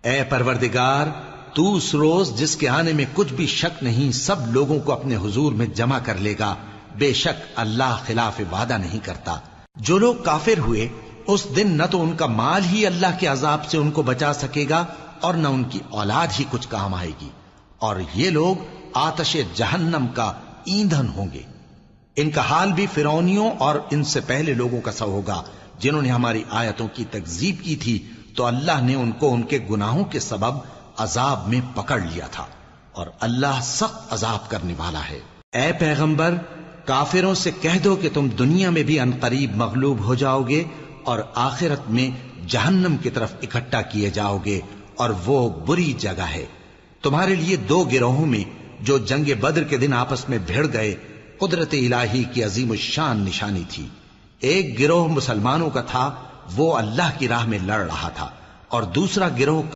ए परवरदिगार, तू उस रोज जिसके आने में कुछ भी शक नहीं सब लोगों को अपने हुजूर में जमा कर लेगा। बेशक अल्लाह खिलाफ वादा नहीं करता। जो लोग काफिर हुए उस दिन न तो उनका माल ही अल्लाह के अजाब से उनको बचा सकेगा और न उनकी औलाद ही कुछ काम आएगी, और ये लोग आतशे जहन्नम का ईंधन होंगे। इनका हाल भी फिरौनियों और इनसे पहले लोगों का सा होगा जिन्होंने हमारी आयतों की तकजीब की थी, तो अल्लाह ने उनको उनके गुनाहों के सबब अजाब में पकड़ लिया था, और अल्लाह सख्त अजाब करने वाला है। ए पैगंबर, काफिरों से कह दो कि तुम दुनिया में भी अनकरीब मगलूब हो जाओगे और आखिरत में जहन्नम की तरफ इकट्ठा किए जाओगे, और वो बुरी जगह है। तुम्हारे लिए दो गिरोहों में जो जंगे बद्र के दिन आपस में भिड़ गए कुदरत इलाही की अजीम शान निशानी थी। एक गिरोह मुसलमानों का था, वो अल्लाह की राह में लड़ रहा था, और दूसरा गिरोह